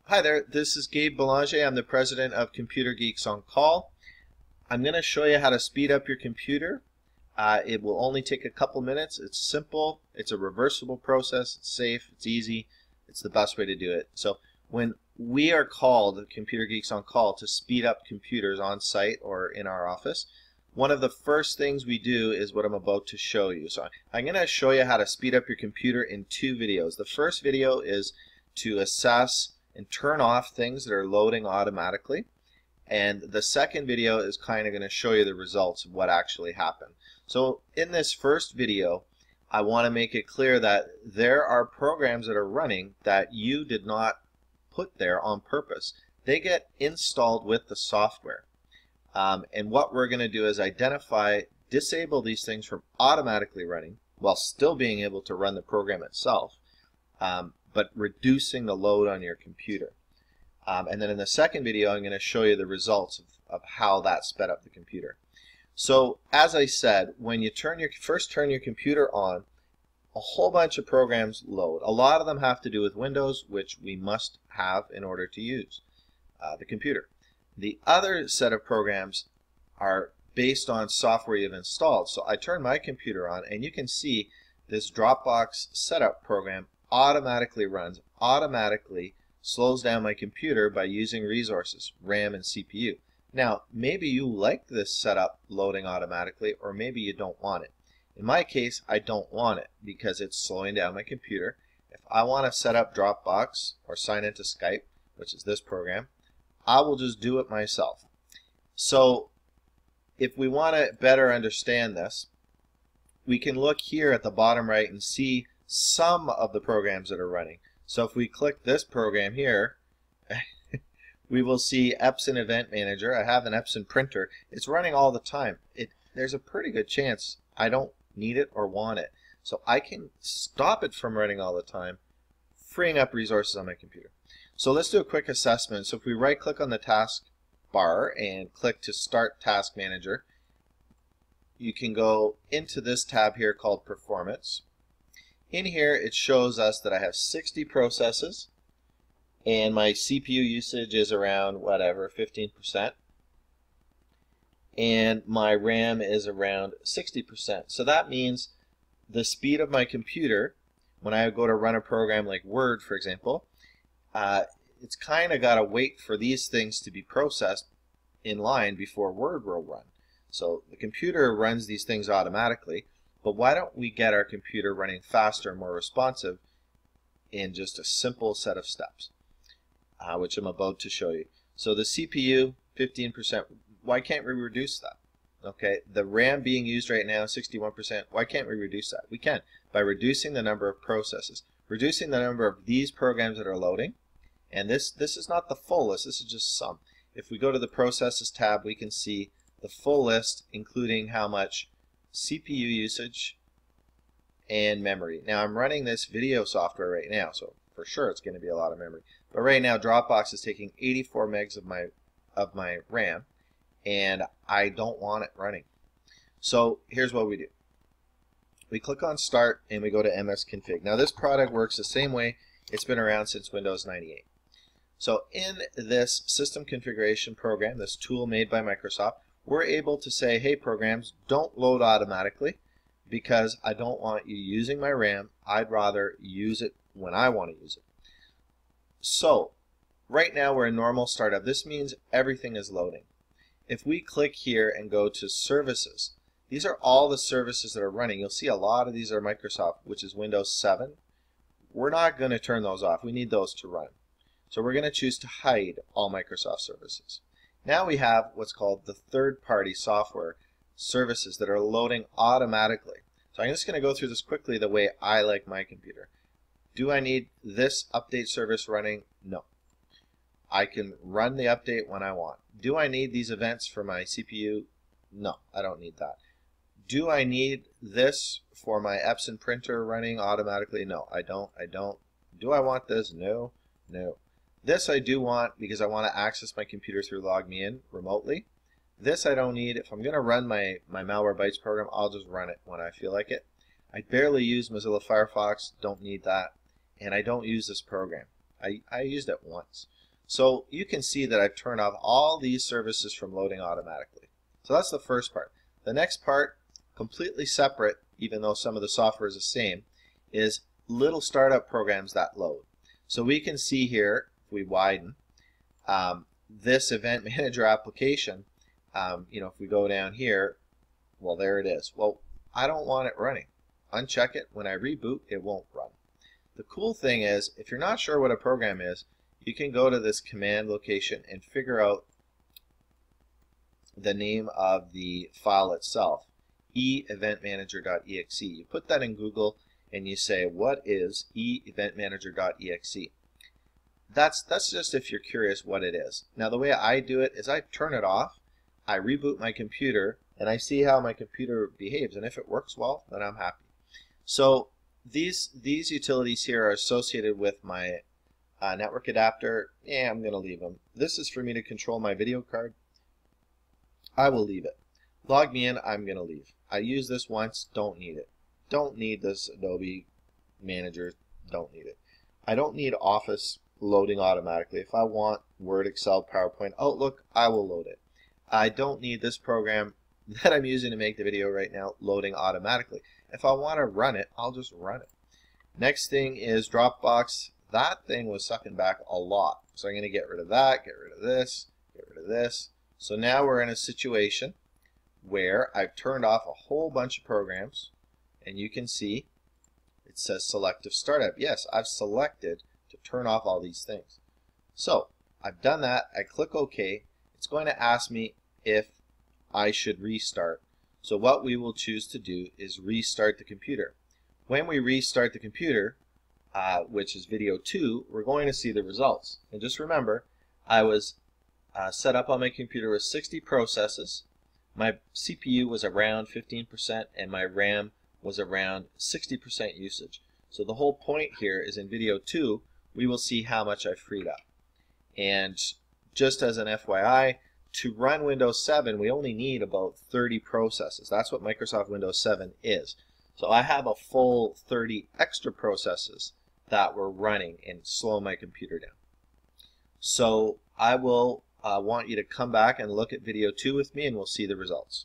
Hi there, this is Gabe Belanger. I'm the president of Computer Geeks On Call. I'm going to show you how to speed up your computer. It will only take a couple minutes. It's simple, it's a reversible process, it's safe, it's easy, it's the best way to do it. So when we are called, Computer Geeks On Call, to speed up computers on site or in our office, one of the first things we do is what I'm about to show you. So I'm going to show you how to speed up your computer in two videos. The first video is to assess and turn off things that are loading automatically. And the second video is kind of going to show you the results of what actually happened. So in this first video, I want to make it clear that there are programs that are running that you did not put there on purpose. They get installed with the software. And what we're going to do is disable these things from automatically running while still being able to run the program itself. But reducing the load on your computer. And then in the second video, I'm going to show you the results of how that sped up the computer. So as I said, when you first turn your computer on, a whole bunch of programs load. A lot of them have to do with Windows, which we must have in order to use the computer. The other set of programs are based on software you've installed. So I turn my computer on, and you can see this Dropbox setup program automatically runs, automatically slows down my computer by using resources, RAM and CPU. Now, maybe you like this setup loading automatically, or maybe you don't want it. In my case, I don't want it because it's slowing down my computer. If I want to set up Dropbox or sign into Skype, which is this program, I will just do it myself. So if we want to better understand this, we can look here at the bottom right and see some of the programs that are running. So if we click this program here, we will see Epson Event Manager. I have an Epson printer. It's running all the time. There's a pretty good chance I don't need it or want it. So I can stop it from running all the time, freeing up resources on my computer. So let's do a quick assessment. So if we right click on the task bar and click to Start Task Manager, you can go into this tab here called Performance. In here, it shows us that I have 60 processes, and my CPU usage is around, whatever, 15%, and my RAM is around 60%. So that means the speed of my computer, when I go to run a program like Word, for example, it's kind of got to wait for these things to be processed in line before Word will run. So the computer runs these things automatically. But why don't we get our computer running faster and more responsive in just a simple set of steps, which I'm about to show you. So the CPU, 15%, why can't we reduce that? Okay, the RAM being used right now, 61%, why can't we reduce that? We can, by reducing the number of processes, reducing the number of these programs that are loading, and this is not the full list, this is just some. If we go to the Processes tab, we can see the full list, including how much CPU usage and memory. Now I'm running this video software right now, so for sure it's going to be a lot of memory. But right now Dropbox is taking 84 megs of my RAM, and I don't want it running. So here's what we do. We click on Start and we go to MS Config. Now this product works the same way. It's been around since Windows 98. So in this system configuration program, this tool made by Microsoft, we're able to say, hey, programs, don't load automatically because I don't want you using my RAM. I'd rather use it when I want to use it. So right now we're in normal startup. This means everything is loading. If we click here and go to Services, these are all the services that are running. You'll see a lot of these are Microsoft, which is Windows 7. We're not going to turn those off. We need those to run. So we're going to choose to hide all Microsoft services. Now we have what's called the third-party software services that are loading automatically. So I'm just going to go through this quickly the way I like my computer. Do I need this update service running? No. I can run the update when I want. Do I need these events for my CPU? No, I don't need that. Do I need this for my Epson printer running automatically? No, I don't. Do I want this? No, no. This I do want because I want to access my computer through Log Me In remotely. This I don't need. If I'm going to run my Malwarebytes program, I'll just run it when I feel like it. I barely use Mozilla Firefox, don't need that, and I don't use this program. I used it once. So you can see that I've turned off all these services from loading automatically. So that's the first part. The next part, completely separate, even though some of the software is the same, is little startup programs that load. So we can see here, if we widen, this event manager application, if we go down here, well, there it is. Well, I don't want it running. Uncheck it. When I reboot, it won't run. The cool thing is, if you're not sure what a program is, you can go to this command location and figure out the name of the file itself, eventmanager.exe. You put that in Google and you say, what is eventmanager.exe? That's just if you're curious what it is. Now the way I do it is I turn it off, I reboot my computer, and I see how my computer behaves, and if it works well, then I'm happy. So these utilities here are associated with my network adapter. Yeah, I'm going to leave them. This is for me to control my video card. I will leave it. Log me in, I'm going to leave. I used this once, don't need it. Don't need this Adobe Manager, don't need it. I don't need Office loading automatically. If I want Word, Excel, PowerPoint, Outlook, I will load it. I don't need this program that I'm using to make the video right now loading automatically. If I want to run it, I'll just run it. Next thing is Dropbox. That thing was sucking back a lot. So I'm going to get rid of that, get rid of this, get rid of this. So now we're in a situation where I've turned off a whole bunch of programs, and you can see it says selective startup. Yes, I've selected to turn off all these things. So I've done that. I click OK. It's going to ask me if I should restart. So what we will choose to do is restart the computer. When we restart the computer, which is video 2, we're going to see the results. And just remember, I was set up on my computer with 60 processes. My CPU was around 15% and my RAM was around 60% usage. So the whole point here is in video 2, we will see how much I freed up. And just as an FYI, to run Windows 7, we only need about 30 processes. That's what Microsoft Windows 7 is. So I have a full 30 extra processes that were running and slow my computer down. So I will want you to come back and look at video 2 with me, and we'll see the results.